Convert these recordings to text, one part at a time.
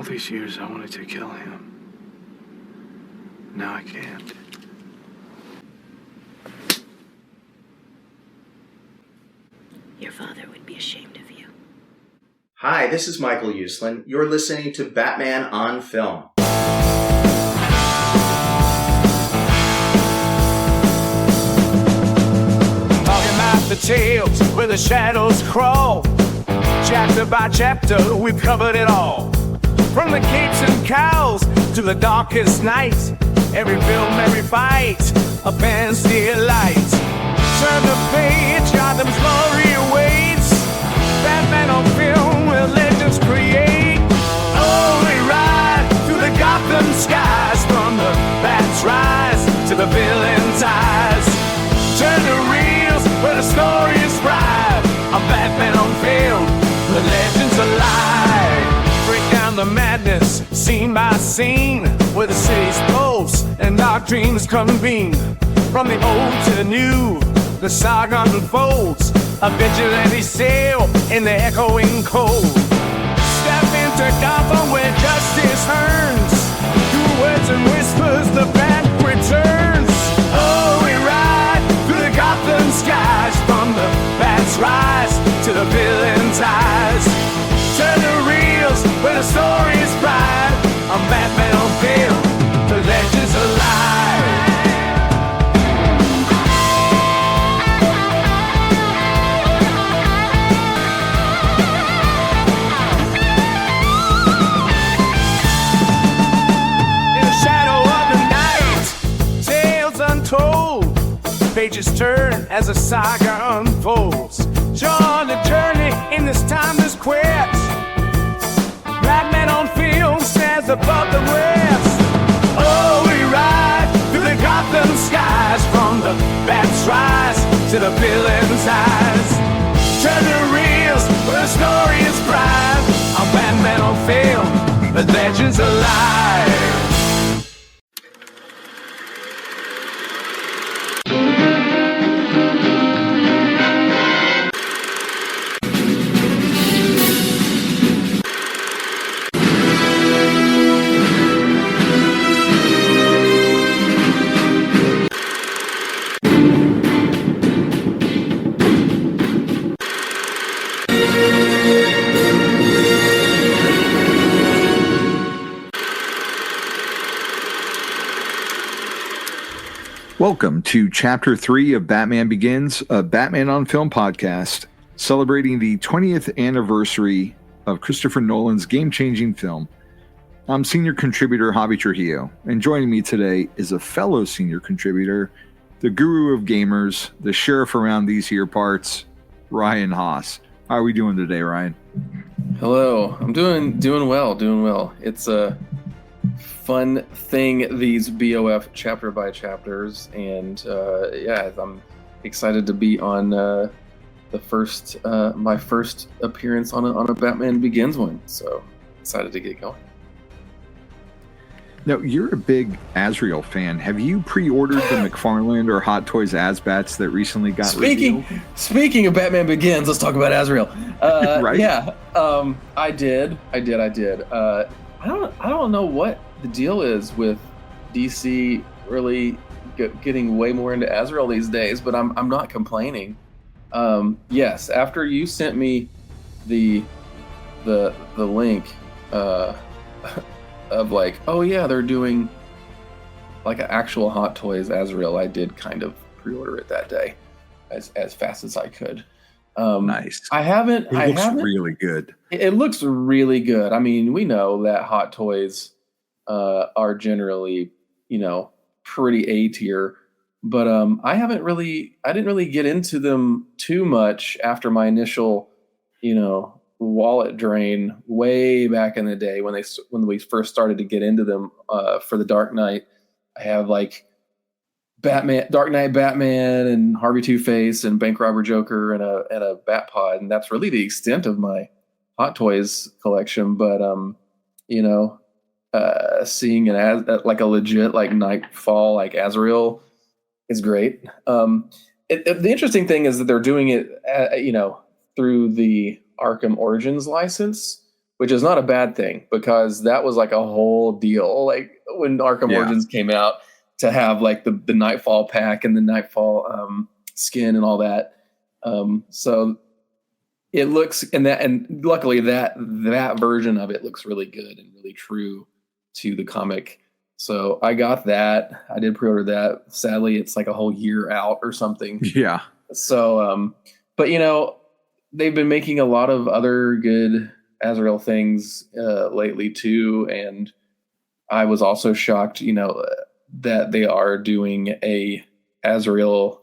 these years I wanted to kill him. Now I can't. Your father would be ashamed of you. Hi, this is Michael Uslan. You're listening to Batman on Film. Talking about the tales where the shadows crawl. Chapter by chapter, we've covered it all. From the capes and cowls to the darkest night. Every film, every fight, a fancy light. Turn the page, Gotham's glory awaits. Batman on film, where legends create. Oh, we ride through the Gotham skies. From the bat's rise to the villain's eyes. Turn the reels, where the story is bright. A Batman on film, the legends alive. Break down the madness, scene by scene, where the city's pulse and dark dreams convene. From the old to the new, the saga unfolds. A vigilante sail in the echoing cold. Step into Gotham where justice turns. Through words and whispers, the bat returns. Oh, we ride through the Gotham skies. From the bat's rise to the villain's eyes. Turn the reels where the story is bright. I'm Batman on film, the legend's alive. In the shadow of the night, tales untold. Pages turn as the saga unfolds. Join the journey in this timeless quest. Batman on film stands above the rest. Oh, we ride through the Gotham skies. From the bat's rise to the villain's eyes. Turn the reels where the story is bright. I'm Batman on film, the legend's alive. Welcome to Chapter 3 of Batman Begins, a Batman on Film podcast, celebrating the 20th anniversary of Christopher Nolan's game-changing film. I'm senior contributor Javi Trujillo, and joining me today is a fellow senior contributor, the guru of gamers, the sheriff around these here parts, Ryan Haas. How are we doing today, Ryan? Hello. I'm doing well. It's a fun thing, these BOF chapter by chapters, and I'm excited to be on my first appearance on a Batman Begins one. So excited to get going. Now, you're a big Azrael fan. Have you pre-ordered the McFarlane or Hot Toys Azbats that recently got revealed? Speaking of Batman Begins, let's talk about Azrael. Right? Yeah, I did. I don't know what the deal is with DC really getting way more into Azrael these days, but I'm not complaining. Yes, after you sent me the link of like, oh yeah, they're doing like an actual Hot Toys Azrael, I did kind of pre-order it that day as fast as I could. Nice. It looks really good. It looks really good. I mean, we know that Hot Toys are generally, pretty A tier, but I didn't really get into them too much after my initial, wallet drain way back in the day when we first started to get into them for the Dark Knight. I have like Dark Knight Batman and Harvey Two-Face and Bank Robber Joker and a Batpod, and that's really the extent of my Hot Toys collection. But seeing it like a legit like Nightfall like Azrael is great. The interesting thing is that they're doing it through the Arkham Origins license, which is not a bad thing because that was like a whole deal. Like when Arkham Origins came out, to have like the Nightfall pack and the Nightfall skin and all that. So it looks, and luckily that version of it looks really good and really true to the comic. So I got that. I did pre-order that. Sadly, it's like a whole year out or something. Yeah. So, but you know, they've been making a lot of other good Azrael things lately too, and I was also shocked, you know, that they are doing a Azrael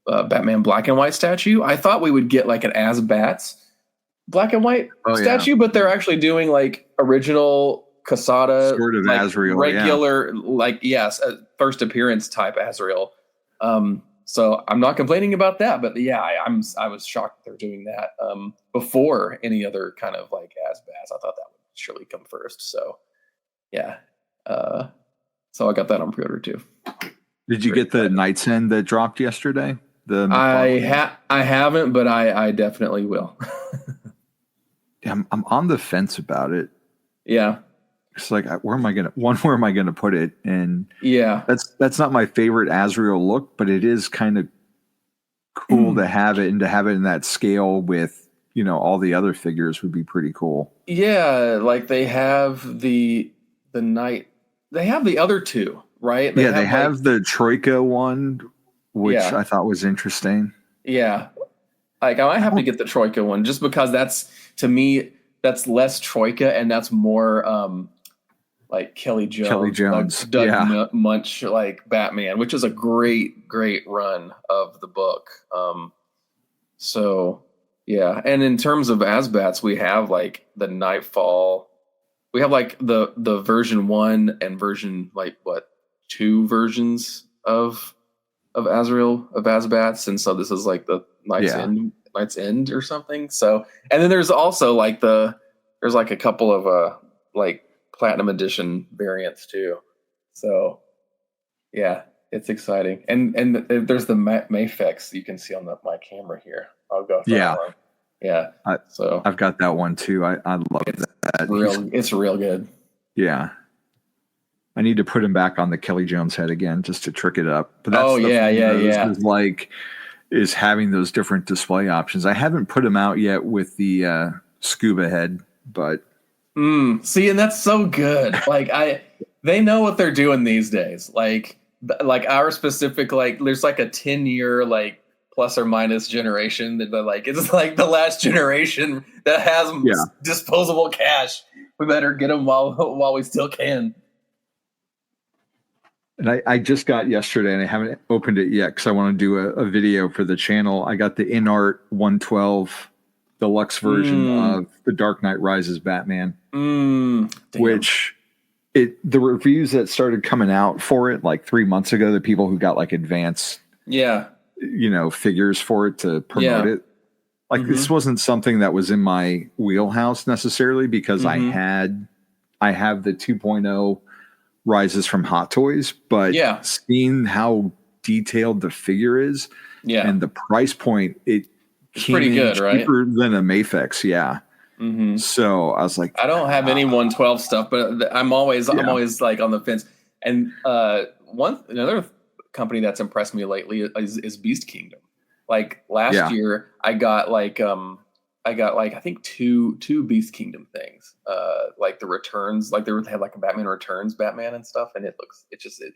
Batman black and white statue. I thought we would get like an As-Bats black and white statue, but they're actually doing like original Quesada, sort of like Azrael, regular, like yes, first appearance type Azrael. So I'm not complaining about that, but yeah, I was shocked they're doing that before any other kind of like As-Bats. I thought that would surely come first. So yeah, so I got that on pre-order too. Did you get the Night's End that dropped yesterday? I haven't, but I definitely will. I'm on the fence about it. Yeah. It's like, where am I gonna put it? And yeah, that's not my favorite Azrael look, but it is kind of cool to have it, and to have it in that scale with, you know, all the other figures would be pretty cool. Yeah, like they have the night, they have the other two, right? They have like, the Troika one, which I thought was interesting. Yeah, like I might have to get the Troika one just because that's, to me, that's less Troika and that's more like Kelly Jones, Doug Munch, like Batman, which is a great run of the book. So yeah, and in terms of As-Bats, we have like the Nightfall. We have like the version 1 and version like 2 versions of Azrael, of As-Bats, and so this is like the Night's End or something. So, and then there's also like there's like a couple of like Platinum Edition variants too. So yeah, it's exciting. And there's the Mayfix you can see on my camera here. I'll go for that one. Yeah. So I've got that one too. I love that. It's real good. Yeah. I need to put him back on the Kelly Jones head again just to trick it up. But that's is having those different display options. I haven't put him out yet with the scuba head, but see, and that's so good. Like they know what they're doing these days. Like our specific, like there's like a 10-year like plus or minus generation that like it's like the last generation that has disposable cash. We better get them while we still can. And I just got yesterday, and I haven't opened it yet because I want to do a video for the channel. I got the InArt 112 deluxe version of The Dark Knight Rises Batman, which the reviews that started coming out for it like 3 months ago, the people who got like advanced, figures for it to promote it. Like this wasn't something that was in my wheelhouse necessarily because I have the 2.0 Rises from Hot Toys, but seeing how detailed the figure is and the price point, it's pretty good, right? Cheaper than a Mayfix, So I was like, I don't have any 112 stuff, but I'm always like on the fence. And another company that's impressed me lately is Beast Kingdom. Like last year, I got like I think two Beast Kingdom things, like the Returns, like they had like a Batman Returns Batman and stuff, and it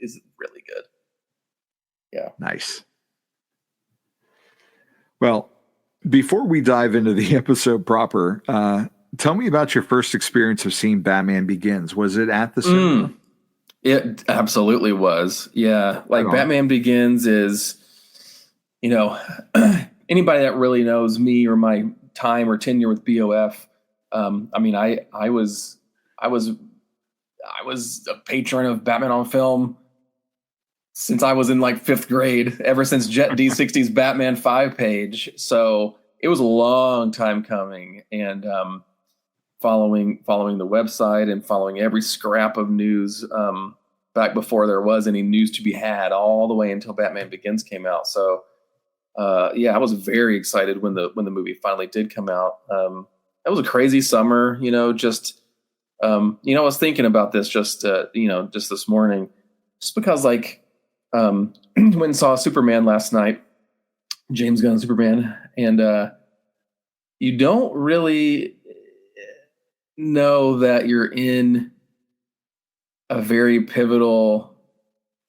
is really good. Yeah, nice. Well, before we dive into the episode proper, tell me about your first experience of seeing Batman Begins. Was it at the cinema? It absolutely was. Yeah, like Batman Begins is, anybody that really knows me or my time or tenure with BOF. I mean, I was a patron of Batman on Film since I was in like 5th grade, ever since Jet D60's Batman 5 page. So it was a long time coming, and following the website and following every scrap of news back before there was any news to be had, all the way until Batman Begins came out. So I was very excited when the movie finally did come out. was a crazy summer, just, I was thinking about this just this morning, just because when saw Superman last night, James Gunn Superman, and you don't really know that you're in a very pivotal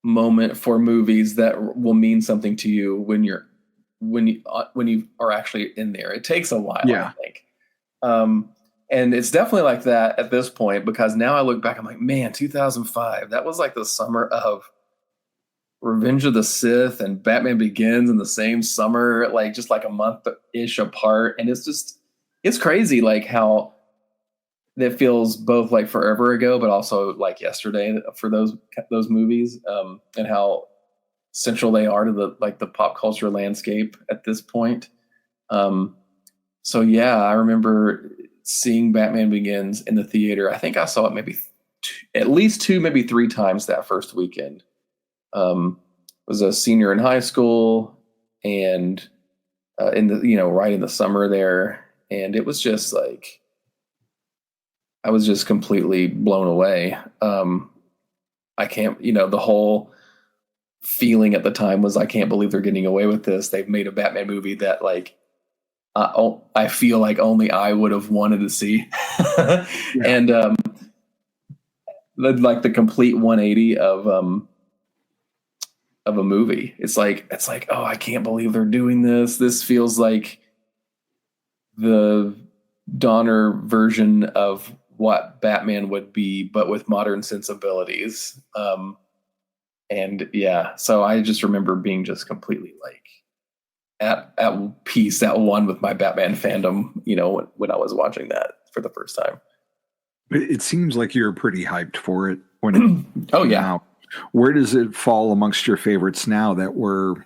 moment for movies that will mean something to you when you are actually in there. It takes a while, I think. And it's definitely like that at this point, because now I look back, I'm like, man, 2005, that was like the summer of Revenge of the Sith and Batman Begins in the same summer, just like a month-ish apart. And it's crazy, how that feels both like forever ago, but also like yesterday for those movies, and how central they are to the pop culture landscape at this point. So yeah, I remember seeing Batman Begins in the theater. I think I saw it maybe at least 2, maybe 3 times that first weekend. Was a senior in high school, and in the right in the summer there, and it was just I was just completely blown away. I can't, the whole feeling at the time was, I can't believe they're getting away with this. They've made a Batman movie that I feel like only I would have wanted to see. Yeah. And the complete 180 of a movie. It's like, oh, I can't believe they're doing this. This feels like the Donner version of what Batman would be, but with modern sensibilities. And yeah, so I just remember being just completely at peace, at one with my Batman fandom, when I was watching that for the first time. It seems like you're pretty hyped for it when it oh yeah. Out. Where does it fall amongst your favorites now that we're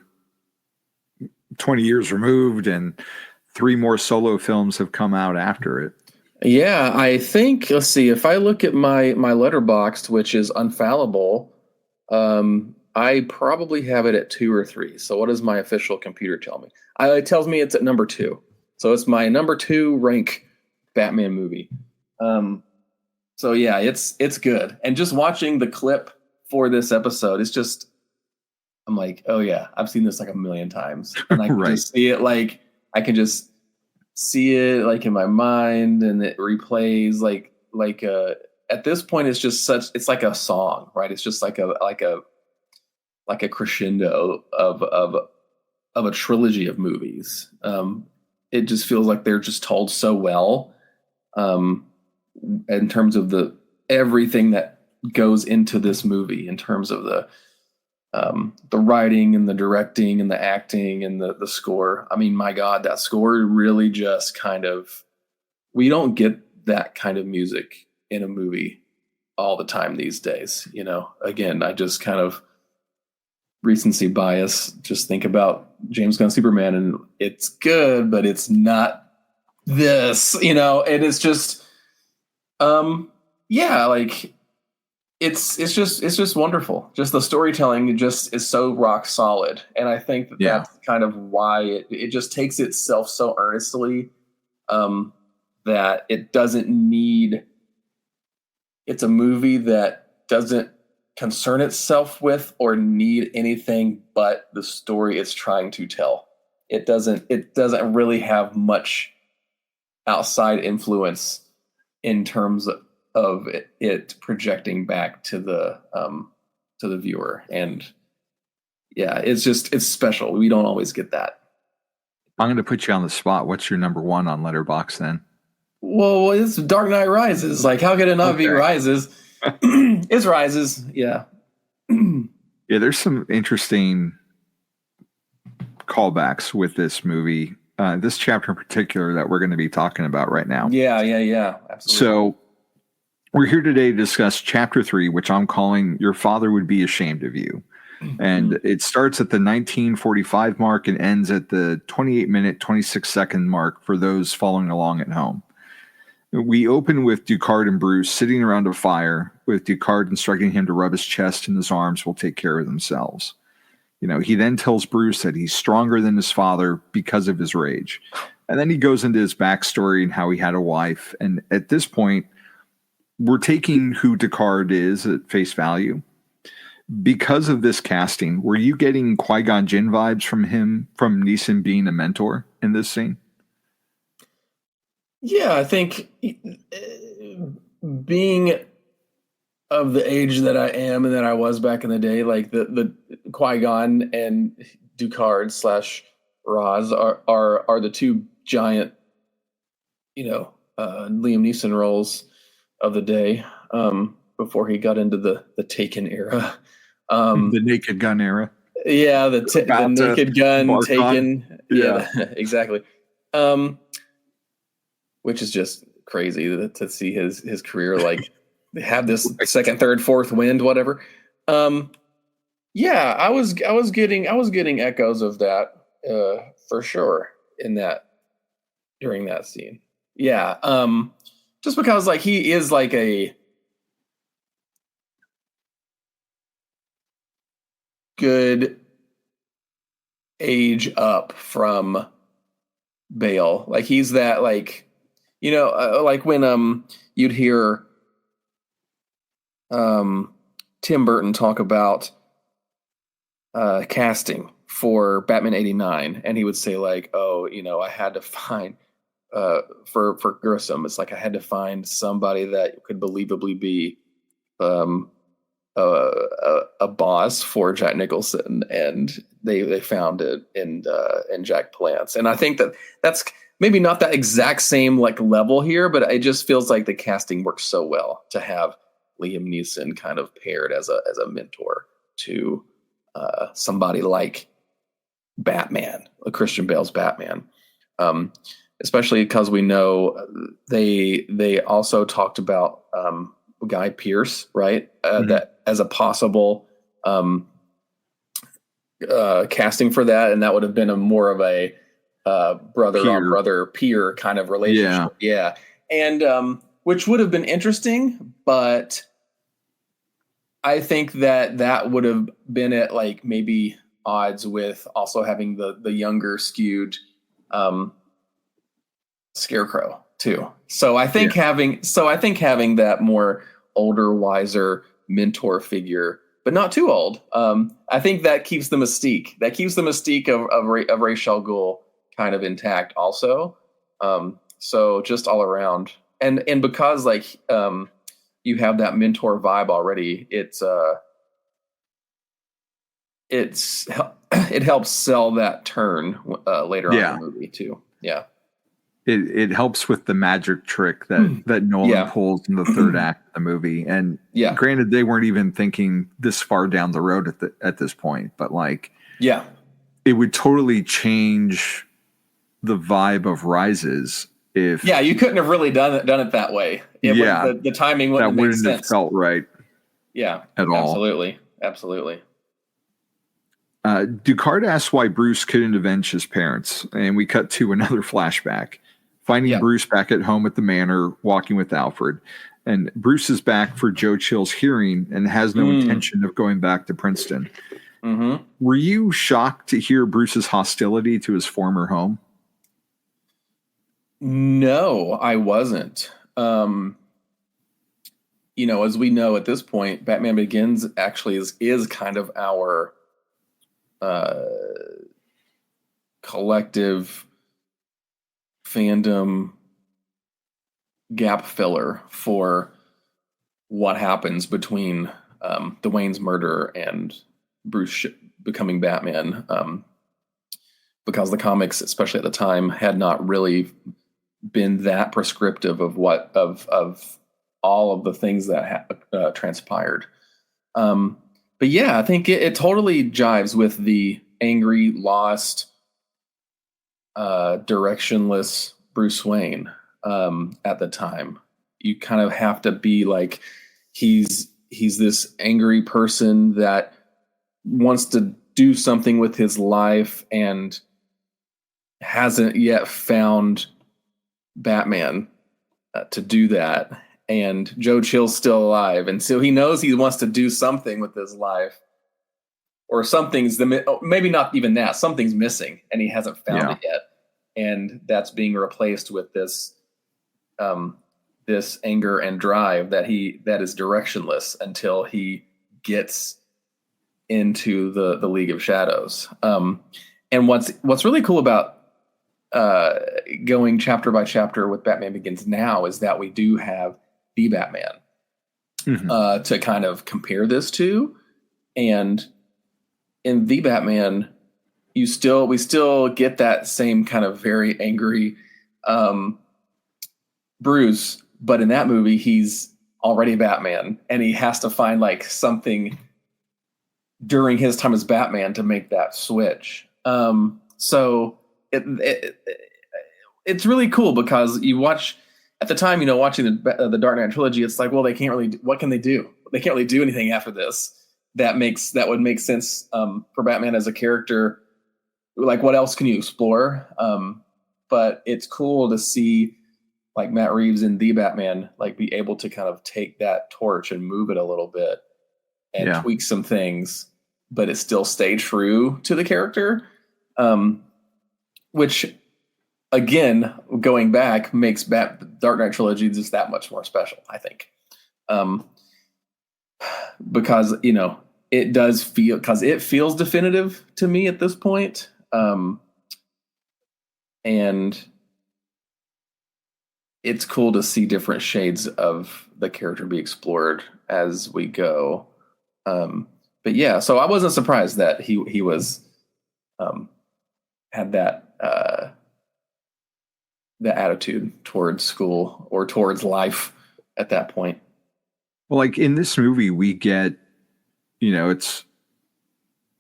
20 years removed and 3 more solo films have come out after it? Yeah, I think, let's see, if I look at my Letterboxd, which is unfallible, I probably have it at 2 or 3. So what does my official computer tell me? It tells me it's at number 2. So it's my number 2 rank Batman movie. So yeah, it's good. And just watching the clip for this episode, it's just, I'm like, oh yeah, I've seen this a million times. And I can just see it, I can just see it in my mind, and it replays at this point, it's just it's like a song, right? It's just like a crescendo of a trilogy of movies. It just feels like they're just told so well, in terms of everything that goes into this movie, in terms of the writing and the directing and the acting and the score. I mean, my God, that score really just we don't get that kind of music in a movie all the time these days. Again, I just recency bias, just think about James Gunn Superman, and it's good, but it's not this, and it's just, it's just wonderful. Just the storytelling just is so rock solid. And I think that's kind of why it just takes itself so earnestly, that it doesn't need, it's a movie that doesn't concern itself with or need anything but the story it's trying to tell. It doesn't really have much outside influence in terms of it projecting back to the viewer. And yeah, it's special. We don't always get that. I'm going to put you on the spot. What's your number 1 on Letterboxd then? Well, it's Dark Knight Rises. How could it not be Rises? It's Rises. Yeah. Yeah, there's some interesting callbacks with this movie, this chapter in particular that we're going to be talking about right now. Yeah, absolutely. So we're here today to discuss chapter 3, which I'm calling Your Father Would Be Ashamed of You. And it starts at the 1945 mark and ends at the 28-minute, 26-second mark for those following along at home. We open with Ducard and Bruce sitting around a fire, with Ducard instructing him to rub his chest and his arms will take care of themselves. He then tells Bruce that he's stronger than his father because of his rage. And then he goes into his backstory and how he had a wife. And at this point, we're taking who Ducard is at face value. Because of this casting, were you getting Qui-Gon Jinn vibes from him, from Neeson being a mentor in this scene? Yeah, I think being of the age that I am and that I was back in the day, like the Qui-Gon and Ducard / Raz are the two giant, Liam Neeson roles of the day, before he got into the Taken era. The Naked Gun era. Yeah, the Naked Gun, Taken. Yeah, exactly. Which is just crazy to see his career like have this second, third, fourth wind, whatever. Yeah, I was getting echoes of that for sure during that scene. Yeah, just because like he is like a good age up from Bale. Like he's that like, like when you'd hear Tim Burton talk about casting for Batman 89, and he would say like, oh, I had to find for Grissom, it's like I had to find somebody that could believably be a boss for Jack Nicholson, and they found it in Jack Palance. And I think that's maybe not that exact same like level here, but it just feels like the casting works so well to have Liam Neeson kind of paired as a mentor to somebody like Batman, Christian Bale's Batman. Especially because we know they also talked about Guy Pearce, right? That as a possible casting for that, and that would have been more of a brother on brother peer kind of relationship. Yeah. And which would have been interesting, but I think that would have been at like maybe odds with also having the younger skewed Scarecrow too. So I think having that more older, wiser mentor figure, but not too old. I think that keeps the mystique. That keeps the mystique of Ra's al Ghul kind of intact also. So just all around, and because like you have that mentor vibe already, it helps sell that turn later on in the movie too. Yeah. It helps with the magic trick that Nolan pulls in the third act of the movie. And granted, they weren't even thinking this far down the road at this point, but like, it would totally change the vibe of Rises if you couldn't have really done it that way. The timing wouldn't have felt right. Yeah, at all. Absolutely. Ducard asks why Bruce couldn't avenge his parents, and we cut to another flashback. Finding Bruce back at home at the manor, walking with Alfred. And Bruce is back for Joe Chill's hearing and has no intention of going back to Princeton. Mm-hmm. Were you shocked to hear Bruce's hostility to his former home? No, I wasn't. As we know at this point, Batman Begins actually is kind of our collective fandom gap filler for what happens between Dwayne's murder and Bruce becoming Batman, because the comics, especially at the time, had not really been that prescriptive of all of the things that transpired. But yeah, I think it totally jives with the angry, lost, directionless Bruce Wayne at the time. You kind of have to be like, he's this angry person that wants to do something with his life and hasn't yet found Batman to do that. And Joe Chill's still alive, and so he knows he wants to do something with his life, or something's maybe not even that. Something's missing, and he hasn't found it yet. and that's being replaced with this this anger and drive that is directionless until he gets into the League of Shadows. And what's really cool about going chapter by chapter with Batman Begins now is that we do have the Batman to kind of compare this to. And in the Batman, we still get that same kind of very angry Bruce, but in that movie, he's already Batman, and he has to find like something during his time as Batman to make that switch. So it's really cool because you watch at the time, watching the Dark Knight trilogy, it's like, well, they can't really. What can they do? They can't really do anything after this. That would make sense for Batman as a character. Like, what else can you explore? But it's cool to see like Matt Reeves in the Batman, like be able to kind of take that torch and move it a little bit and tweak some things, but it still stay true to the character. Which again, going back makes Dark Knight trilogy just that much more special, I think. Because, it does it feels definitive to me at this point. And it's cool to see different shades of the character be explored as we go. But yeah, so I wasn't surprised that he was had that the attitude towards school or towards life at that point. Well, like in this movie, we get, it's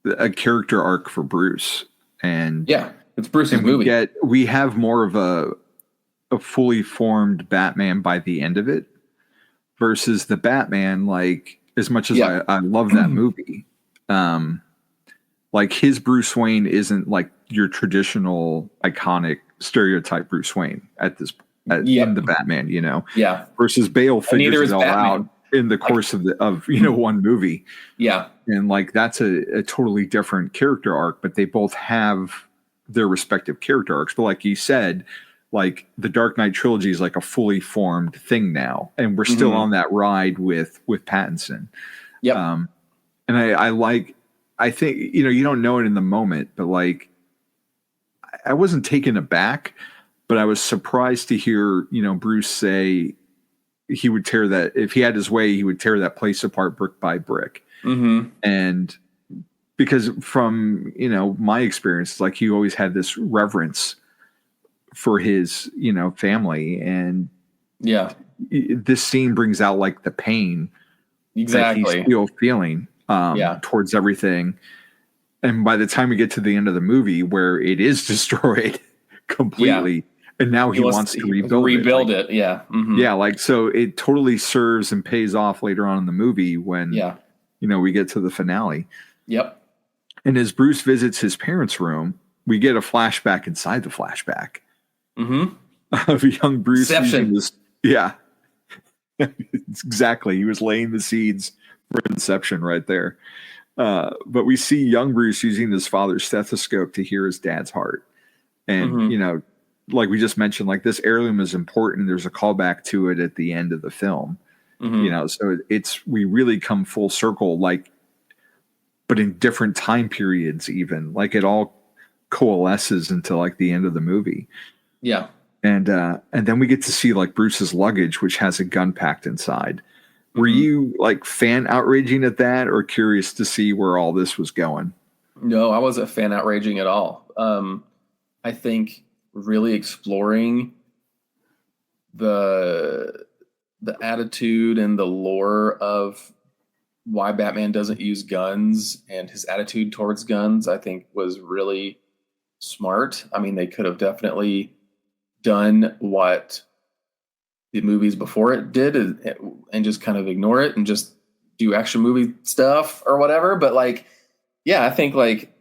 a character arc for Bruce, and it's Bruce's movie. We have more of a fully formed Batman by the end of it versus the Batman. Like, as much as I love that movie, like his Bruce Wayne isn't like your traditional iconic stereotype Bruce Wayne in the Batman, versus Bale figures it all out in the course of one movie. Yeah. And like, that's a totally different character arc, but they both have their respective character arcs. But like you said, like the Dark Knight trilogy is like a fully formed thing now. And we're still on that ride with Pattinson. Yeah. And I think, you don't know it in the moment, but like, I wasn't taken aback, but I was surprised to hear, Bruce say he would tear that, if he had his way, he would tear that place apart brick by brick. And because from, my experience, like he always had this reverence for his, family. And this scene brings out like the pain that he's still feeling towards everything. And by the time we get to the end of the movie where it is destroyed completely, and now he wants to rebuild it. Yeah. Yeah. Like, so it totally serves and pays off later on in the movie when, we get to the finale. Yep. And as Bruce visits his parents' room, we get a flashback inside the flashback of young Bruce. Yeah. Exactly. He was laying the seeds for Inception right there. But we see young Bruce using his father's stethoscope to hear his dad's heart. And, like we just mentioned, like this heirloom is important. There's a callback to it at the end of the film, so we really come full circle, like, but in different time periods, even like it all coalesces into like the end of the movie. Yeah. And then we get to see like Bruce's luggage, which has a gun packed inside. Were you like fan outraging at that or curious to see where all this was going? No, I wasn't fan outraging at all. I think really exploring the attitude and the lore of why Batman doesn't use guns and his attitude towards guns, I think was really smart. I mean, they could have definitely done what the movies before it did and just kind of ignore it and just do action movie stuff or whatever. But like, yeah, I think like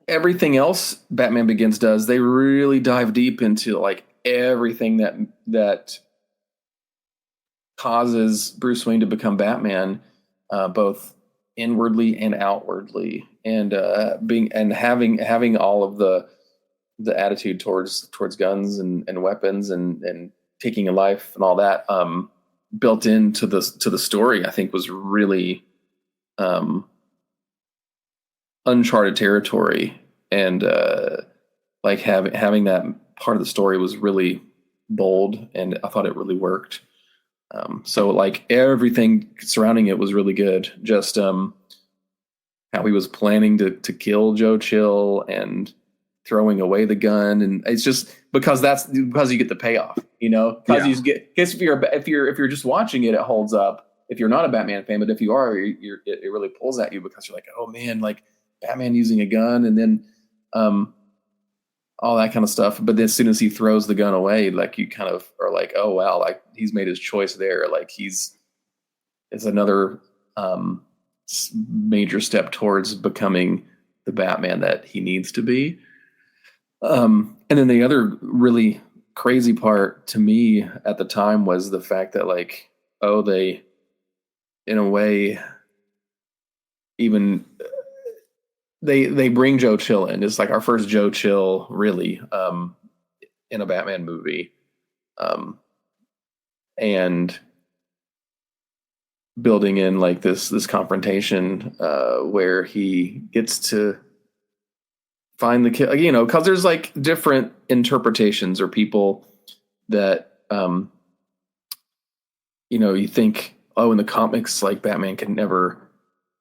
everything else Batman Begins does, they really dive deep into like everything that causes Bruce Wayne to become Batman, both inwardly and outwardly, and having all of the attitude towards guns and weapons and taking a life and all that built into the story, I think was really uncharted territory, and like having that part of the story was really bold, and I thought it really worked. So like everything surrounding it was really good. Just how he was planning to kill Joe Chill and throwing away the gun, and it's just because you get the payoff, because you get, if you're just watching it, it holds up. If you're not a Batman fan, but if you are, it really pulls at you because you're like, oh man, like Batman using a gun, and then all that kind of stuff. But then as soon as he throws the gun away, like you kind of are like, oh wow, like he's made his choice there. Like it's another major step towards becoming the Batman that he needs to be. And then the other really crazy part to me at the time was the fact that like, they, in a way, even they bring Joe Chill in. It's like our first Joe Chill really in a Batman movie. And building in like this confrontation where he gets to find the kid, because there's like different interpretations or people that you think, in the comics, like Batman can never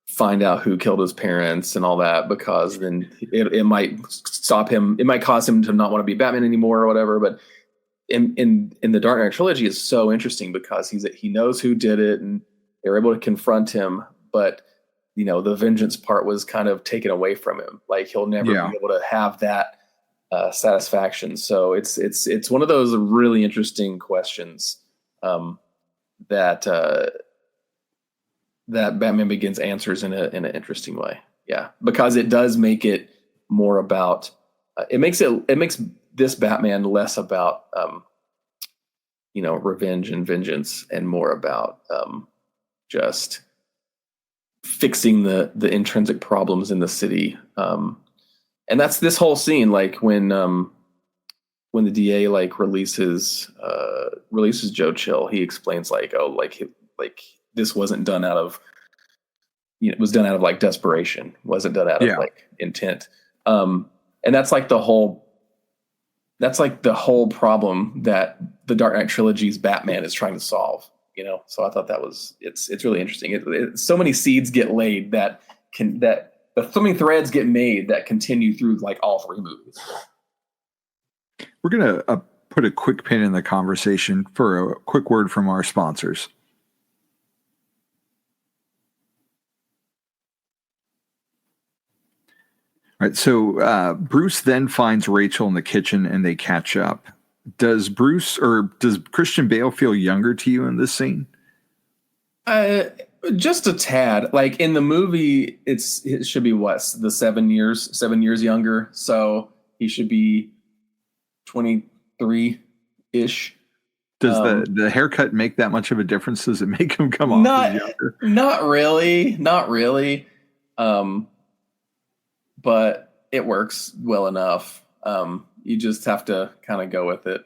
find out who killed his parents and all that, because then it might stop him. It might cause him to not want to be Batman anymore or whatever. But in the Dark Knight trilogy is so interesting because he knows who did it, and they're able to confront him. But the vengeance part was kind of taken away from him. Like he'll never be able to have that satisfaction. So it's one of those really interesting questions that Batman Begins answers in an interesting way. Yeah, because it does make it more about. It makes this Batman less about revenge and vengeance, and more about just fixing the intrinsic problems in the city. And that's this whole scene, like when the DA like releases Joe Chill, he explains like, this wasn't done out of, it was done out of like desperation, wasn't done out of like intent. And that's like the whole problem that the Dark Knight trilogy's Batman is trying to solve, So I thought it's really interesting. So many seeds get laid so many threads get made that continue through like all three movies. We're going to put a quick pin in the conversation for a quick word from our sponsors. All right, so Bruce then finds Rachel in the kitchen and they catch up. Does Christian Bale feel younger to you in this scene? Just a tad. Like in the movie, it should be what, the 7 years younger. So he should be 23-ish. Does the haircut make that much of a difference? Does it make him come off as younger? Not really. But it works well enough. You just have to kind of go with it,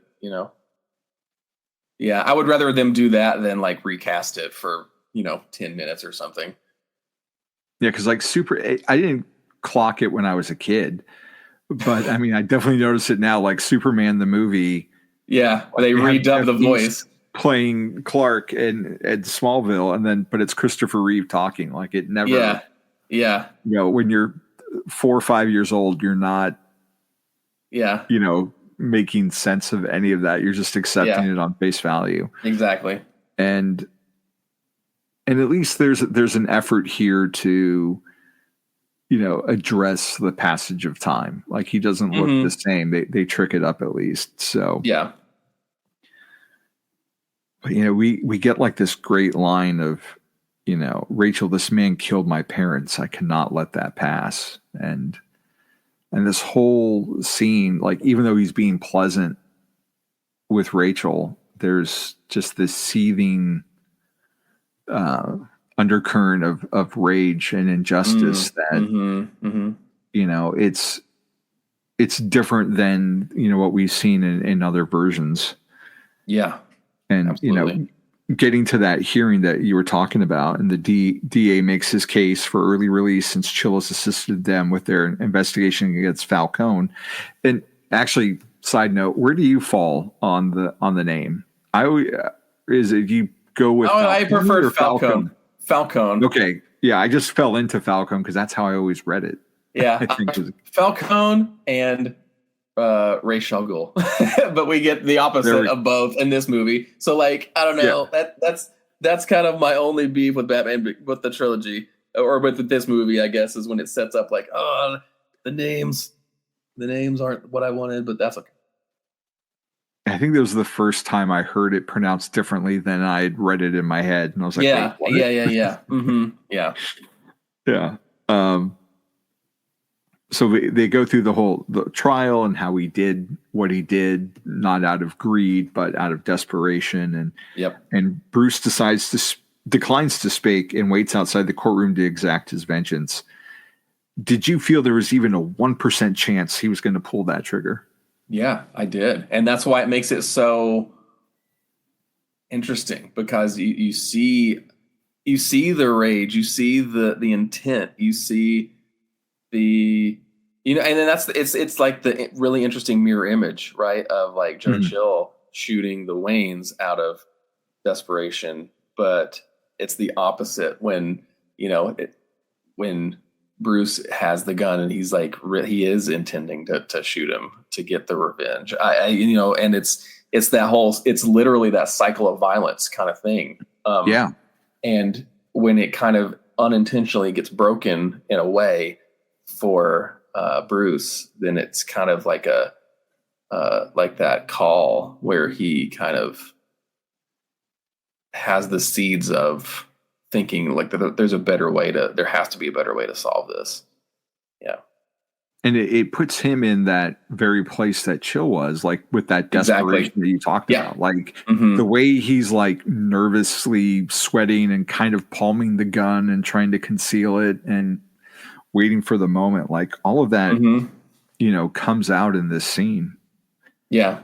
Yeah, I would rather them do that than like recast it for 10 minutes or something. Yeah, because like I didn't clock it when I was a kid, but I mean I definitely notice it now. Like Superman the movie. Yeah, they redub the voice playing Clark and at Smallville, but it's Christopher Reeve talking. Like it never. Yeah. When you're 4 or 5 years old, you're not. Yeah. Making sense of any of that. You're just accepting it on face value. Exactly. And at least there's an effort here to, address the passage of time. Like he doesn't look the same. They trick it up at least. So yeah. But we get like this great line of, Rachel, this man killed my parents. I cannot let that pass. And this whole scene, like even though he's being pleasant with Rachel, there's just this seething undercurrent of rage and injustice that it's it's different than, what we've seen in other versions. Yeah. And, Absolutely. getting to that hearing that you were talking about, and the DA makes his case for early release since Chill has assisted them with their investigation against Falcone. And actually, side note, where do you fall on the name? Is it you go with Oh, I Falcone preferred or Falcone. Falcone. Okay. Yeah, I just fell into Falcone because that's how I always read it. Yeah. I think Falcone and Ra's al Ghul. But we get the opposite of both in this movie. So like, I don't know. Yeah. That's kind of my only beef with Batman, with the trilogy, or with this movie, I guess, is when it sets up like, oh, the names aren't what I wanted, but that's okay. I think that was the first time I heard it pronounced differently than I'd read it in my head, and I was like, yeah. Mm-hmm. Yeah. Yeah. So they go through the trial and how he did what he did, not out of greed, but out of desperation. And Bruce declines to speak and waits outside the courtroom to exact his vengeance. Did you feel there was even a 1% chance he was going to pull that trigger? Yeah, I did. And that's why it makes it so interesting, because you see the rage, you see the intent, you see the, and then it's like the really interesting mirror image, right, of like Joe Chill shooting the Waynes out of desperation, but it's the opposite when when Bruce has the gun and he's like he is intending to shoot him to get the revenge. And it's that whole, it's literally that cycle of violence kind of thing. And when it kind of unintentionally gets broken in a way for Bruce, then it's kind of like like that call where he kind of has the seeds of thinking like there has to be a better way to solve this. Yeah. And it puts him in that very place that Chill was, like with that desperation that you talked about. Like the way he's like nervously sweating and kind of palming the gun and trying to conceal it and waiting for the moment. Like all of that, comes out in this scene. Yeah.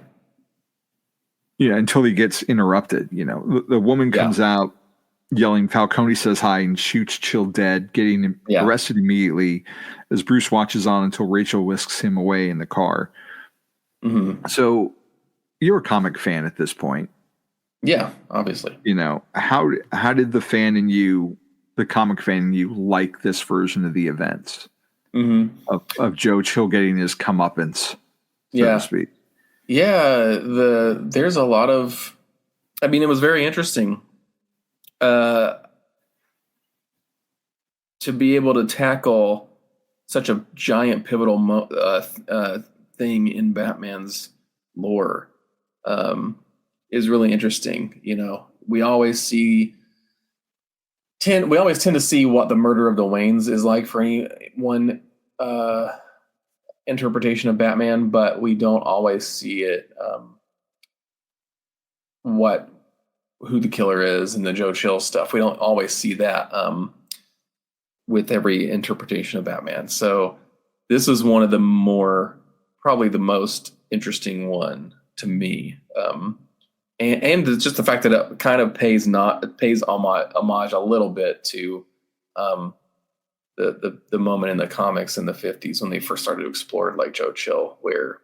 Yeah. Until he gets interrupted, the woman comes out yelling, Falcone says hi, and shoots Chill dead, getting him arrested immediately as Bruce watches on until Rachel whisks him away in the car. So you're a comic fan at this point. Yeah, obviously. How did the comic fan in you, like this version of the events of Joe Chill getting his comeuppance, so to speak? Yeah, there's a lot of, it was very interesting to be able to tackle such a giant pivotal thing in Batman's lore is really interesting. We always tend to see what the murder of the Waynes is like for any one interpretation of Batman, but we don't always see it who the killer is and the Joe Chill stuff. We don't always see that with every interpretation of Batman. So this is one of the probably the most interesting one to me. And it's just the fact that it kind of pays homage a little bit to the moment in the comics in the 50s when they first started to explore like Joe Chill, where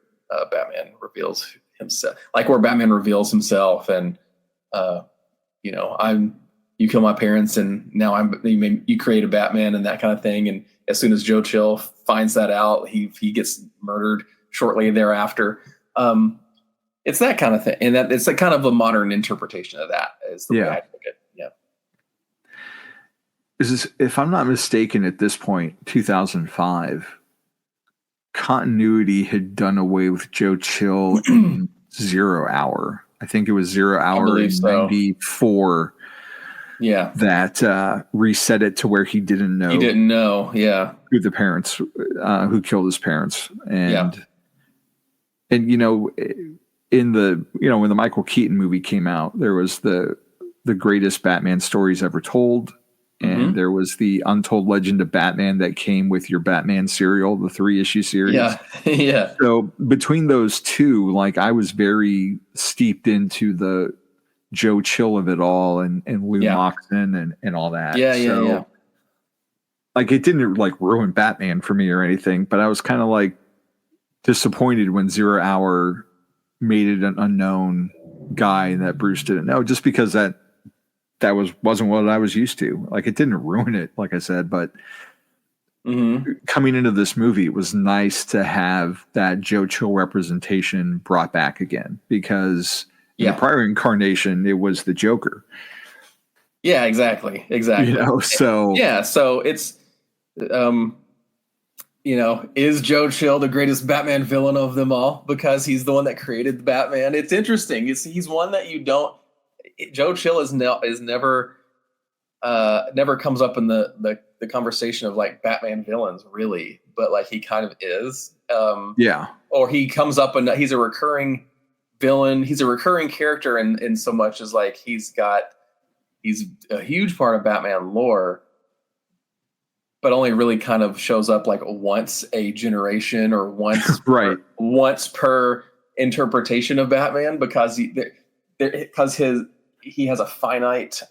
Batman reveals himself, like where Batman reveals himself and you kill my parents and now you create a Batman and that kind of thing. And as soon as Joe Chill finds that out, he gets murdered shortly thereafter. It's that kind of thing. And that it's a kind of a modern interpretation of that is the way I took it. Yeah. If I'm not mistaken, at this point, 2005, continuity had done away with Joe Chill in 0 Hour. I think it was 0 Hour in 94. Yeah. That reset it to where he didn't know. Yeah. Who the parents, who killed his parents. And in the, when the Michael Keaton movie came out, there was the greatest Batman stories ever told. and there was the Untold Legend of Batman that came with your Batman serial, the 3-issue series. Yeah, yeah. So between those two, like I was very steeped into the Joe Chill of it all and Lou Moxon and all that. Yeah. Like it didn't like ruin Batman for me or anything, but I was kind of like disappointed when Zero Hour made it an unknown guy that Bruce didn't know, just because that wasn't what I was used to. Like it didn't ruin it, like I said, but coming into this movie, it was nice to have that Joe Chill representation brought back again, because in the prior incarnation, it was the Joker. Yeah, exactly. You know, so it's is Joe Chill the greatest Batman villain of them all because he's the one that created Batman? It's interesting. He's one that you don't. Joe Chill is never comes up in the conversation of like Batman villains, really, but like he kind of is. Or he comes up and he's a recurring villain. He's a recurring character in so much as like he's a huge part of Batman lore, but only really kind of shows up like once a generation or once once per interpretation of Batman, because he has a finite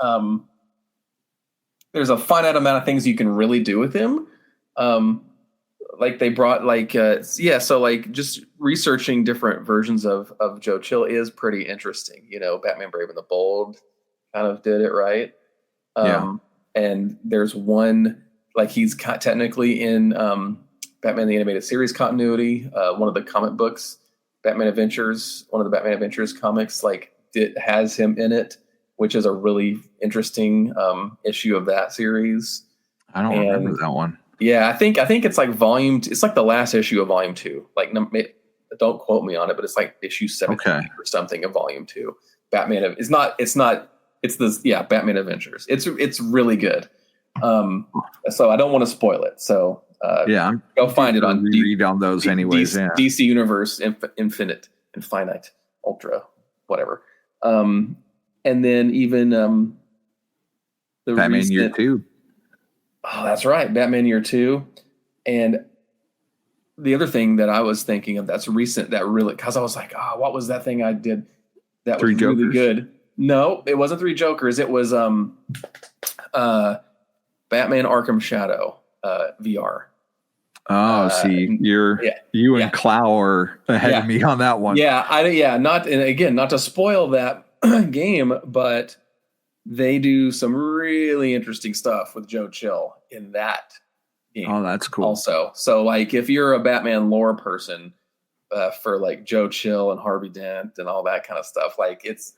there's a finite amount of things you can really do with him. Like they brought so like just researching different versions of Joe Chill is pretty interesting. You know, Batman Brave and the Bold kind of did it right. And there's one, like he's technically in Batman the Animated Series continuity, one of the comic books, Batman Adventures, one of the Batman Adventures comics, like has him in it, which is a really interesting issue of that series. I don't remember that one. Yeah, I think it's like it's like the last issue of volume 2. Like, don't quote me on it, but it's like issue 17 or something of volume 2. Batman Batman Adventures. It's really good. So I don't want to spoil it. So go find it on read on those anyways. DC Universe Infinite, Ultra, whatever. And then even the Batman Year 2. Oh, that's right, Batman Year 2. And the other thing that I was thinking of that's recent, that really, because I was like, what was that thing I did that was really good? No, it wasn't Three Jokers. It was Batman Arkham Shadow VR. You and Clow are ahead of me on that one. Not to spoil that game, but they do some really interesting stuff with Joe Chill in that game. Oh, that's cool. Also, so like if you're a Batman lore person, for like Joe Chill and Harvey Dent and all that kind of stuff, like it's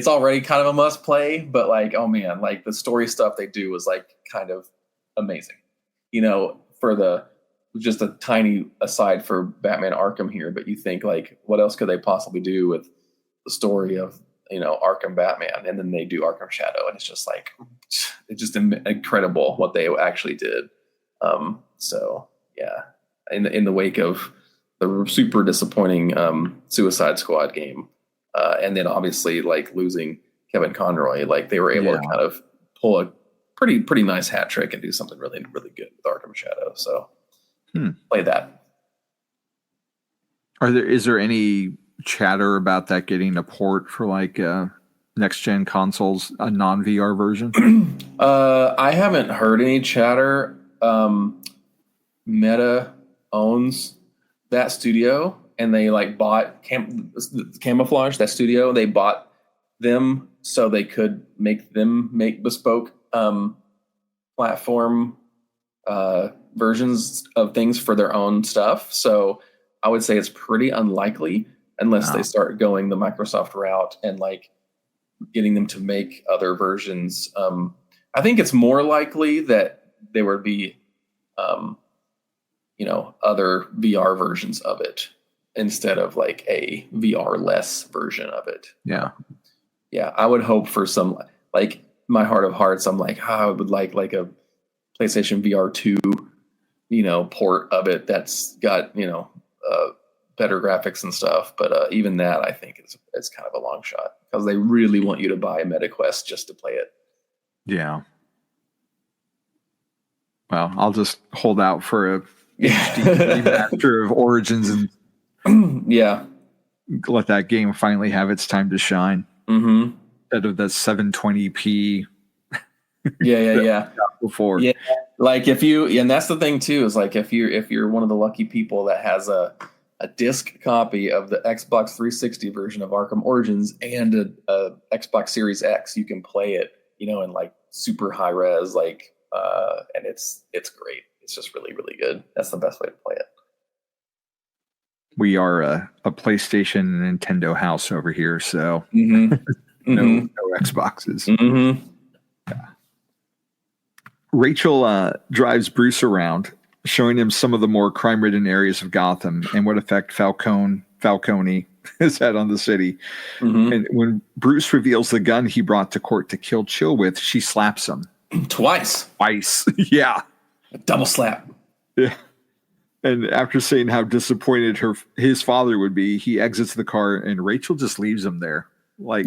already kind of a must play, but like, oh man, like the story stuff they do is like kind of amazing. You know, just a tiny aside for Batman Arkham here, but you think like, what else could they possibly do with the story of, you know, Arkham Batman? And then they do Arkham Shadow, and it's just like, it's just incredible what they actually did. So yeah, in the wake of the super disappointing Suicide Squad game, and then obviously like losing Kevin Conroy, like they were able to kind of pull a pretty nice hat trick and do something really, really good with Arkham Shadow. So play that. Is there any chatter about that getting a port for like next gen consoles, a non VR version? I haven't heard any chatter. Meta owns that studio, and they like bought Camouflage, that studio. They bought them so they could make bespoke platform versions of things for their own stuff. So I would say it's pretty unlikely unless they start going the Microsoft route and like getting them to make other versions. I think it's more likely that there would be, other VR versions of it instead of like a VR-less version of it. Yeah. Yeah. I would hope for some, like my heart of hearts, I'm like, I would like a PlayStation VR 2, port of it that's got, better graphics and stuff. But even that, I think it's kind of a long shot because they really want you to buy MetaQuest just to play it. Yeah. Well, I'll just hold out for a HD remaster of Origins and Yeah. let that game finally have its time to shine. Mm-hmm. Instead of the 720p Yeah. before. Yeah. Like and that's the thing too, is like if you're one of the lucky people that has a disc copy of the Xbox 360 version of Arkham Origins and a Xbox Series X, you can play it, in like super high res, like and it's great. It's just really, really good. That's the best way to play it. We are a PlayStation and Nintendo house over here, so Mm-hmm. no Xboxes. Mm-hmm. Rachel drives Bruce around, showing him some of the more crime-ridden areas of Gotham and what effect Falcone has had on the city. Mm-hmm. And when Bruce reveals the gun he brought to court to kill Chill with, she slaps him. Twice. Yeah. A double slap. Yeah. And after saying how disappointed his father would be, he exits the car and Rachel just leaves him there. Like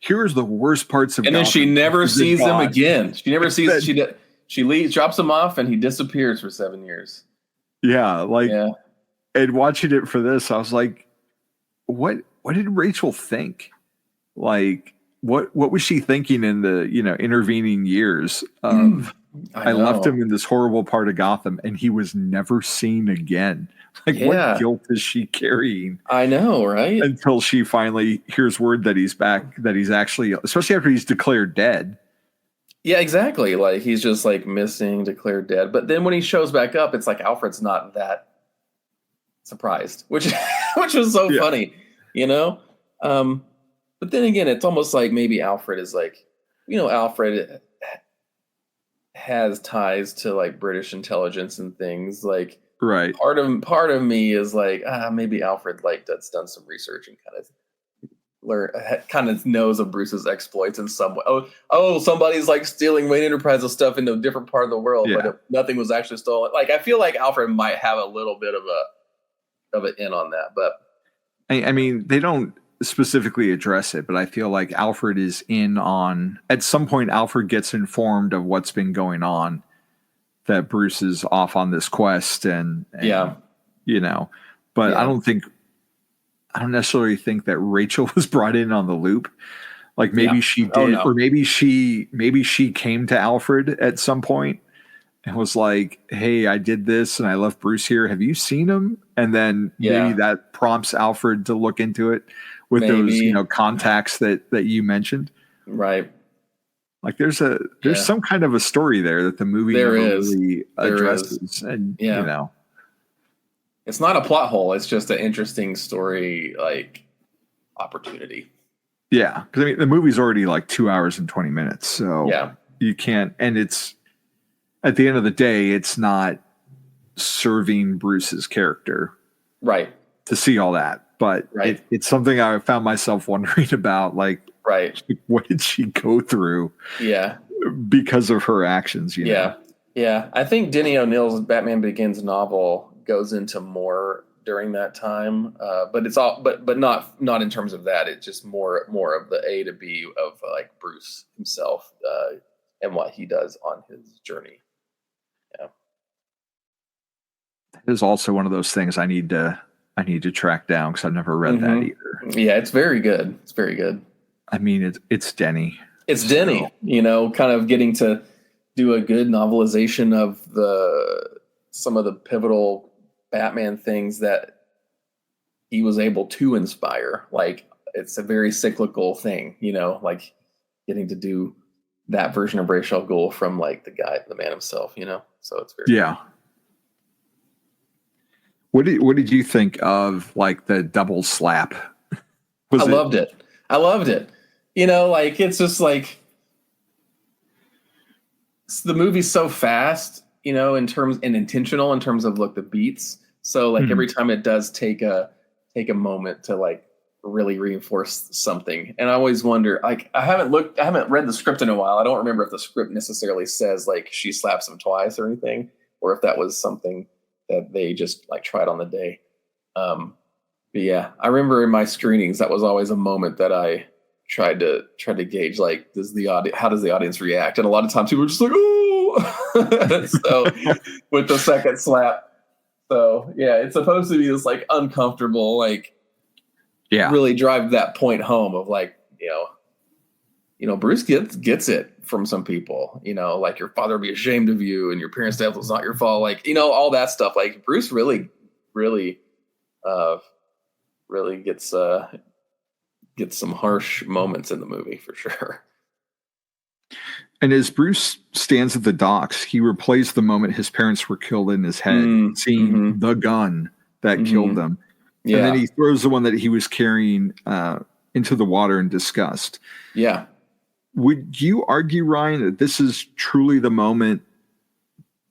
here's the worst parts of And Gotham. then she never sees him gone. again. She never sees she leaves, drops him off, and he disappears for 7 years. Yeah, and watching it for this, I was like, what did Rachel think? Like, what was she thinking in the intervening years of I left him in this horrible part of Gotham and he was never seen again. Like, what guilt is she carrying? I know, right? Until she finally hears word that he's back, that he's actually, especially after he's declared dead. Yeah, exactly. Like, he's just like missing, declared dead. But then when he shows back up, it's like Alfred's not that surprised, which was so funny, But then again, it's almost like maybe Alfred is like, Alfred has ties to like British intelligence and things, like right. Part of me is like, maybe Alfred that's done some research and kind of knows of Bruce's exploits in some way. Oh, somebody's like stealing Wayne Enterprises stuff in a different part of the world, but nothing was actually stolen. Like, I feel like Alfred might have a little bit of an in on that, but I mean, they don't specifically address it, but I feel like Alfred is in on, at some point Alfred gets informed of what's been going on, that Bruce is off on this quest and but I don't necessarily think that Rachel was brought in on the loop. Like, maybe she did, or maybe she came to Alfred at some point and was like, hey, I did this and I left Bruce here. Have you seen him? And then maybe that prompts Alfred to look into it with those, contacts that you mentioned. Right. Like, there's some kind of a story there that the movie really addresses. And, it's not a plot hole. It's just an interesting story, like, opportunity. Yeah. Because, I mean, the movie's already like 2 hours and 20 minutes. So you can't, and it's, at the end of the day, it's not serving Bruce's character. Right. To see all that. But it's something I found myself wondering about, like, what did she go through? Yeah. Because of her actions, Yeah. I think Denny O'Neill's Batman Begins novel goes into more during that time, but it's all, but not in terms of that. It's just more of the A to B of like Bruce himself and what he does on his journey. Yeah, it is also one of those things I need to track down because I've never read that either. Yeah, it's very good. It's very good. I mean, it's Denny. It's Denny, kind of getting to do a good novelization of some of the pivotal Batman things that he was able to inspire. Like, it's a very cyclical thing, like getting to do that version of Ra's al Ghul from like the man himself, So it's very What did you think of like the double slap? I loved it. Like, it's just like, the movie's so fast, and intentional in terms of like the beats. So like every time it does take a moment to like really reinforce something. And I always wonder, like, I haven't read the script in a while. I don't remember if the script necessarily says like she slaps him twice or anything, or if that was something that they just like tried on the day. But yeah, I remember in my screenings, that was always a moment that I tried to gauge like how does the audience react, and a lot of times people are just like, oh. So with the second slap, so yeah, it's supposed to be this like uncomfortable, like really drive that point home of like, Bruce gets it from some people, like your father would be ashamed of you and your parents' death was not your fault, like all that stuff. Like Bruce really gets some harsh moments in the movie for sure. And as Bruce stands at the docks, he replays the moment his parents were killed in his head, seeing the gun that killed them. Yeah. And then he throws the one that he was carrying into the water in disgust. Yeah. Would you argue, Ryan, that this is truly the moment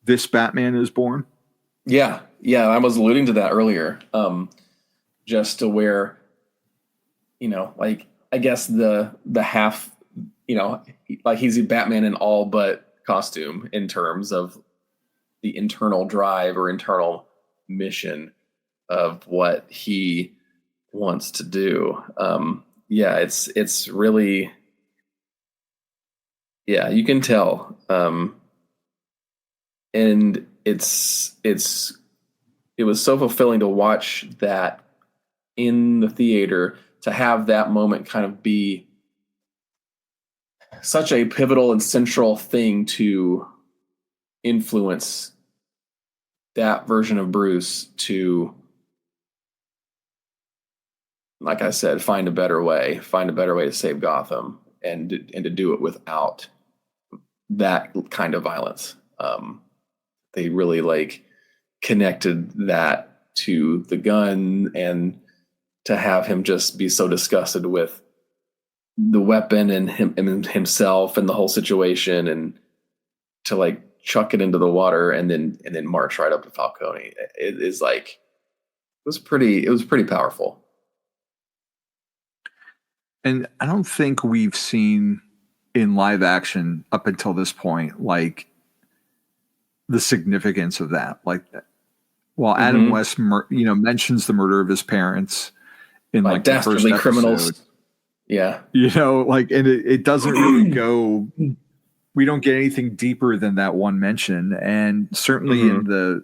this Batman is born? Yeah. Yeah. I was alluding to that earlier. Just to where, like, I guess the half, like he's a Batman in all but costume in terms of the internal drive or internal mission of what he wants to do. It's really, you can tell. And it was so fulfilling to watch that in the theater, to have that moment kind of be such a pivotal and central thing to influence that version of Bruce to, like I said, find a better way to save Gotham and to do it without that kind of violence. They really like connected that to the gun, and to have him just be so disgusted with the weapon and himself and the whole situation, and to like chuck it into the water and then march right up to Falcone. It was pretty powerful. And I don't think we've seen in live action up until this point, like the significance of that. Like, while Adam West, mentions the murder of his parents in like the first episode, criminals. Yeah. And it doesn't really go, we don't get anything deeper than that one mention. And certainly in the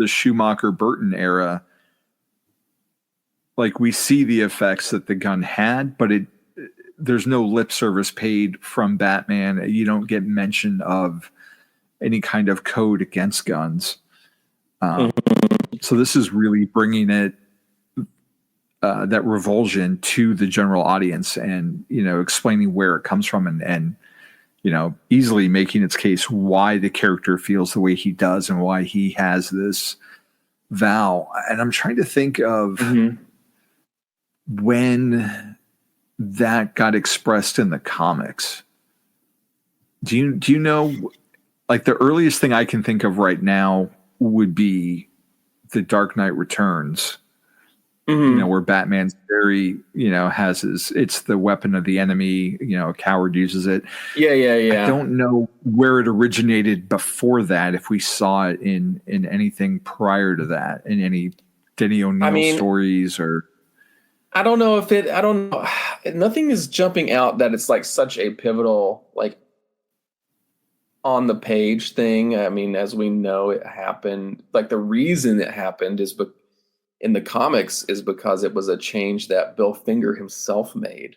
Schumacher Burton era, like we see the effects that the gun had, but there's no lip service paid from Batman. You don't get mention of any kind of code against guns. So this is really bringing it, that revulsion to the general audience, and, explaining where it comes from, and easily making its case why the character feels the way he does and why he has this vow. And I'm trying to think of when that got expressed in the comics. Do you know, like the earliest thing I can think of right now would be The Dark Knight Returns, where Batman's very, has it's the weapon of the enemy, a coward uses it. Yeah. I don't know where it originated before that, if we saw it in anything prior to that, in any Denny O'Neil stories, or... I don't know. Nothing is jumping out that it's like such a pivotal, like, on the page thing. I mean, as we know, it happened. Like, the reason it happened in the comics is because it was a change that Bill Finger himself made,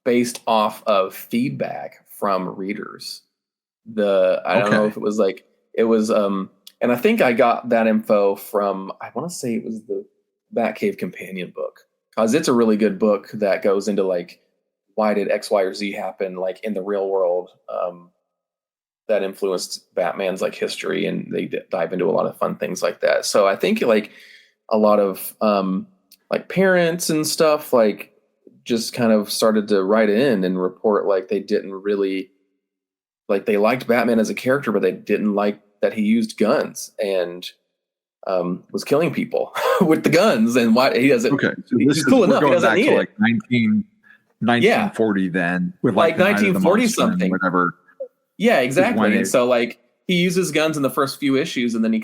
based off of feedback from readers. I don't know if it was like, it was, and I think I got that info from, I want to say it was the Batcave companion book, because it's a really good book that goes into like, why did X, Y, or Z happen, like in the real world, that influenced Batman's like history, and they dive into a lot of fun things like that. So I think like a lot of like parents and stuff like just kind of started to write in and report like they didn't really, like, they liked Batman as a character, but they didn't like that he used guns and was killing people with the guns, and why he doesn't. Okay, so he's cool enough. He doesn't need it. Like 1940 then, with like 1940 something, whatever. Yeah, exactly. And so like he uses guns in the first few issues, and then he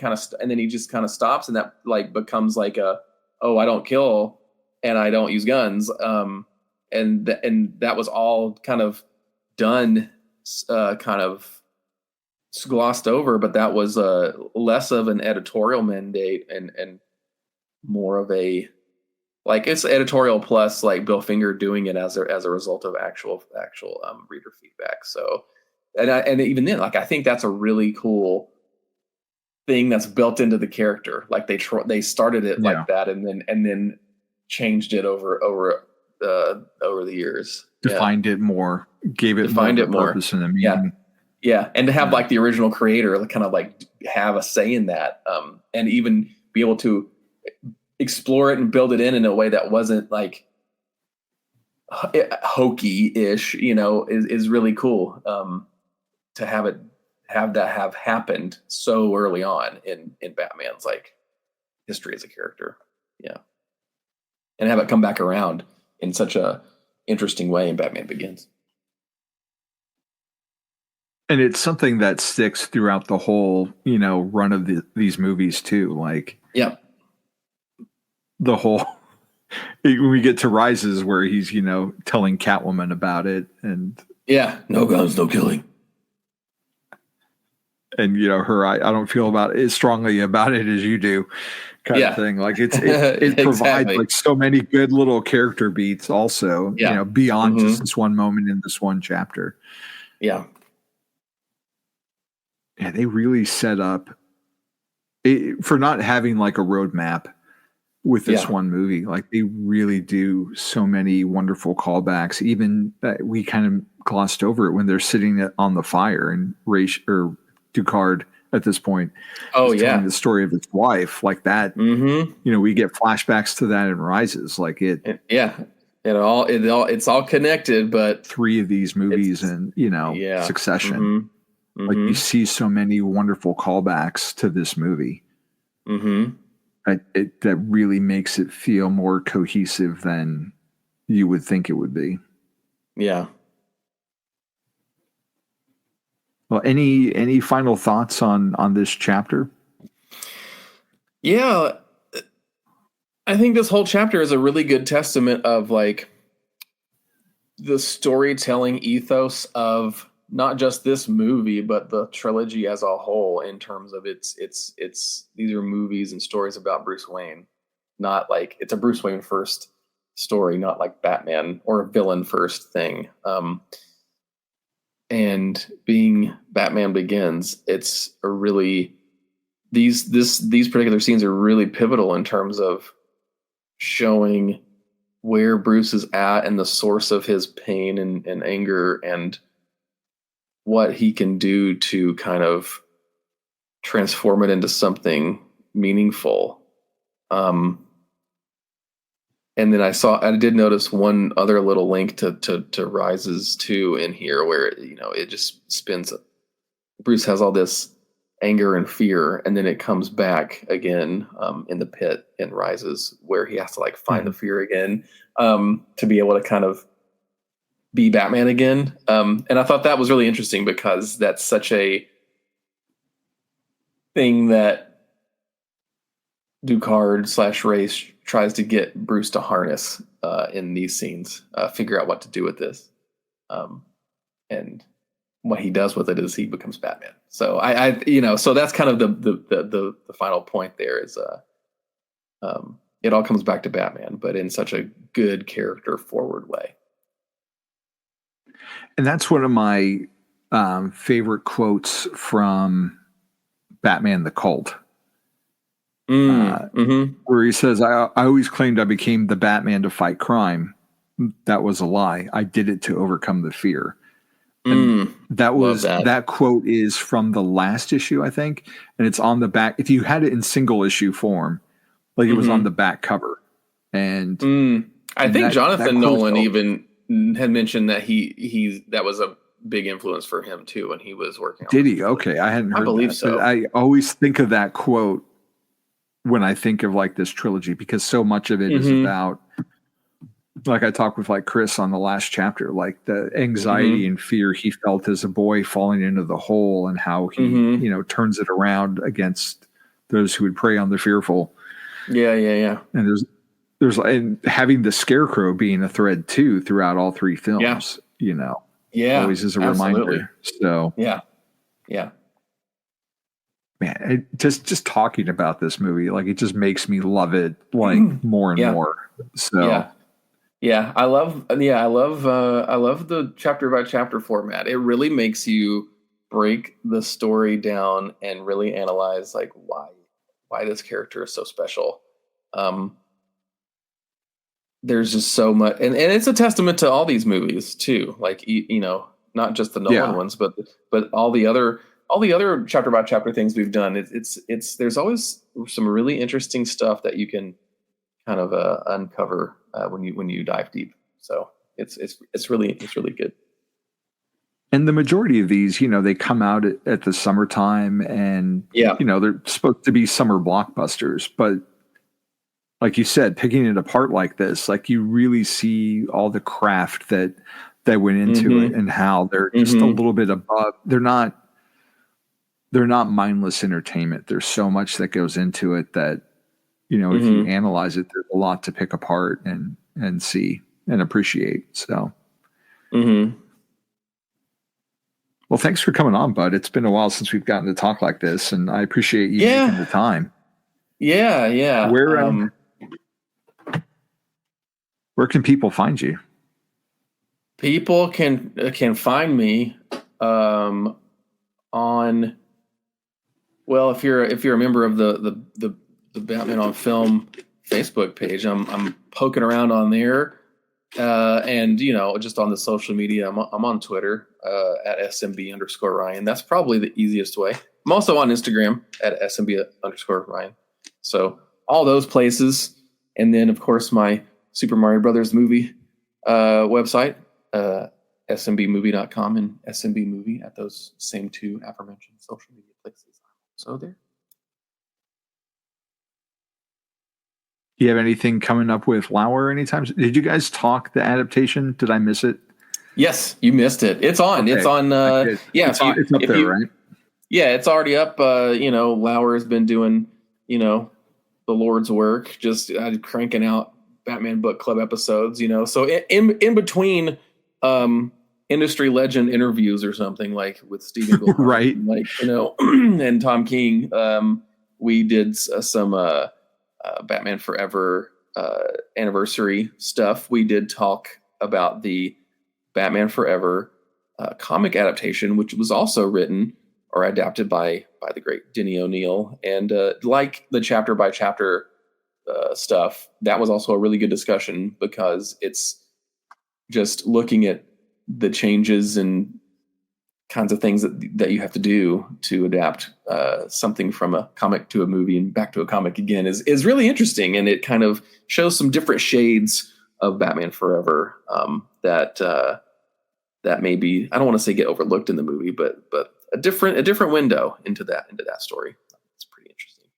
just kind of stops, and that like becomes like I don't kill and I don't use guns. and that was all kind of done, kind of glossed over, but that was less of an editorial mandate and more of a, like, it's editorial plus like Bill Finger doing it as a result of actual reader feedback. So, and even then, like, I think that's a really cool thing that's built into the character. Like they started it like that, and then changed it over the years. Defined it more, gave it more purpose and a meaning. Yeah, and to have like the original creator kind of like have a say in that, and even be able to explore it and build it in a way that wasn't like hokey-ish, is really cool. To have that happened so early on in Batman's like history as a character, and have it come back around in such a interesting way in Batman Begins. And it's something that sticks throughout the whole, run of these movies too. Like, the whole, when we get to Rises where he's, telling Catwoman about it, and no guns, no killing. And, her, I don't feel about it as strongly about it as you do, kind of thing. Like it Exactly. provides like so many good little character beats also, beyond just this one moment in this one chapter. Yeah. Yeah, they really set up for not having like a roadmap with this one movie. Like they really do so many wonderful callbacks. Even we kind of glossed over it when they're sitting on the fire and Ducard at this point. Oh yeah, telling the story of his wife like that. Mm-hmm. We get flashbacks to that in Rises. Like it's all connected. But 3 of these movies in succession. Mm-hmm. Like you see so many wonderful callbacks to this movie. Mm-hmm. That really makes it feel more cohesive than you would think it would be. Yeah. Well, any final thoughts on this chapter? Yeah, I think this whole chapter is a really good testament of like the storytelling ethos of not just this movie, but the trilogy as a whole, in terms of it's these are movies and stories about Bruce Wayne. Not like it's a Bruce Wayne first story, not like Batman or a villain first thing. And being Batman Begins, it's a really these particular scenes are really pivotal in terms of showing where Bruce is at and the source of his pain and anger, and what he can do to kind of transform it into something meaningful. And then I did notice one other little link to Rises 2 in here, where it just spins. Bruce has all this anger and fear, and then it comes back again in the pit in Rises, where he has to like find the fear again to be able to kind of be Batman again. And I thought that was really interesting, because that's such a thing that Ducard / Race tries to get Bruce to harness in these scenes, figure out what to do with this. And what he does with it is he becomes Batman. So so that's kind of the final point there is it all comes back to Batman, but in such a good character forward way. And that's one of my favorite quotes from Batman the Cult. Where he says, I always claimed I became the Batman to fight crime. That was a lie. I did it to overcome the fear. And that quote is from the last issue, I think. And it's on the back. If you had it in single issue form, like it was on the back cover. And I think Jonathan Nolan even had mentioned that he that was a big influence for him too when he was working on it. Did he? Okay. I hadn't heard that. I believe so. But I always think of that quote when I think of like this trilogy, because so much of it is about, like I talked with like Chris on the last chapter, like the anxiety and fear he felt as a boy falling into the hole, and how he, turns it around against those who would prey on the fearful. Yeah. And and having the Scarecrow being a thread too throughout all three films, always is a reminder. So yeah. Man, just talking about this movie, like it just makes me love it like more and more. So I love the chapter by chapter format. It really makes you break the story down and really analyze like why this character is so special. There's just so much, and it's a testament to all these movies too. Like not just the Nolan ones, but all the other chapter by chapter things we've done. It's there's always some really interesting stuff that you can kind of uncover when you dive deep. So it's really good. And the majority of these, they come out at the summertime, and they're supposed to be summer blockbusters. But like you said, picking it apart like this, like you really see all the craft that went into it, and how they're just a little bit above. They're not mindless entertainment. There's so much that goes into it that, if you analyze it, there's a lot to pick apart and see and appreciate. So, well, thanks for coming on, bud. It's been a while since we've gotten to talk like this, and I appreciate you taking the time. Yeah. Where can people find you? People can find me on. Well, if you're a member of the Batman on Film Facebook page, I'm poking around on there, and just on the social media, I'm on Twitter at SMB_Ryan. That's probably the easiest way. I'm also on Instagram at SMB_Ryan. So all those places, and then of course my Super Mario Brothers movie website, SMBmovie.com and SMB Movie at those same two aforementioned social media places. So there. Do you have anything coming up with Lauer anytime? Did you guys talk the adaptation? Did I miss it? Yes, you missed it. It's on. Okay. It's on. It's up there, right? Yeah, it's already up. Lauer has been doing, the Lord's work, just cranking out Batman Book Club episodes. So in between industry legend interviews or something, like with Stephen Goldberg, right? And Tom King, we did some Batman Forever anniversary stuff. We did talk about the Batman Forever comic adaptation, which was also written or adapted by the great Denny O'Neil, and like the chapter by chapter stuff, that was also a really good discussion, because it's just looking at the changes and kinds of things that you have to do to adapt something from a comic to a movie and back to a comic again is really interesting. And it kind of shows some different shades of Batman Forever that maybe, I don't want to say get overlooked in the movie, but a different window into that story. It's pretty interesting.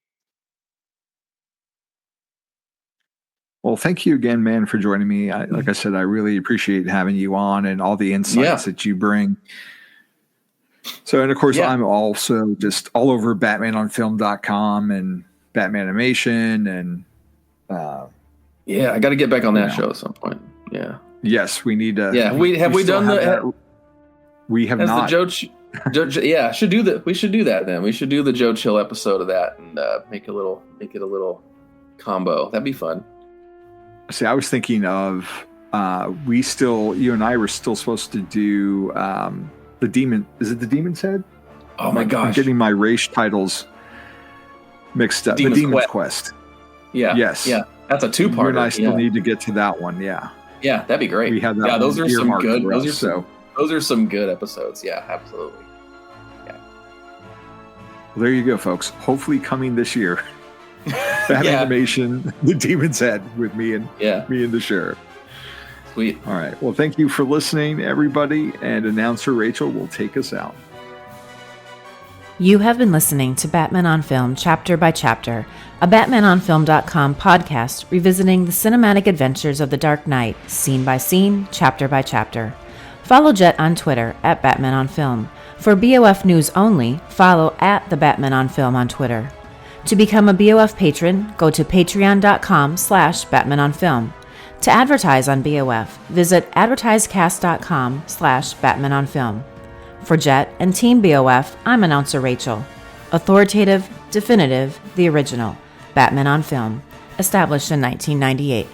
Well, thank you again, man, for joining me. Like I said, I really appreciate having you on and all the insights that you bring. So, and of course, I'm also just all over BatmanOnFilm.com and Batmanimation, and I got to get back on that show at some point. Yeah. Yes, we need to. Yeah, we have done that. We have not. Should do that. We should do that then. We should do the Joe Chill episode of that and make it a little combo. That'd be fun. See, I was thinking of you and I were still supposed to do the Demon. Is it the Demon's Head? Oh my gosh! I'm getting my race titles mixed up. The Demon's Quest. Yeah. Yes. Yeah. That's a two-parter. You and I still need to get to that one. Yeah. Yeah, that'd be great. We have that. Yeah, those are some good. Those are some good episodes. Yeah, absolutely. Yeah. Well, there you go, folks. Hopefully, coming this year. That animation, The Demon's Head, with me and the sheriff. Sweet. All right. Well, thank you for listening, everybody. And announcer Rachel will take us out. You have been listening to Batman on Film Chapter by Chapter, a BatmanOnFilm.com podcast revisiting the cinematic adventures of the Dark Knight, scene by scene, chapter by chapter. Follow Jet on Twitter at Batman on Film. For BOF News only, follow at the Batman on Film on Twitter. To become a BOF patron, go to patreon.com/BatmanOnFilm. To advertise on BOF, visit advertisecast.com/BatmanOnFilm. For Jet and Team BOF, I'm announcer Rachel. Authoritative, definitive, the original. Batman on Film. Established in 1998.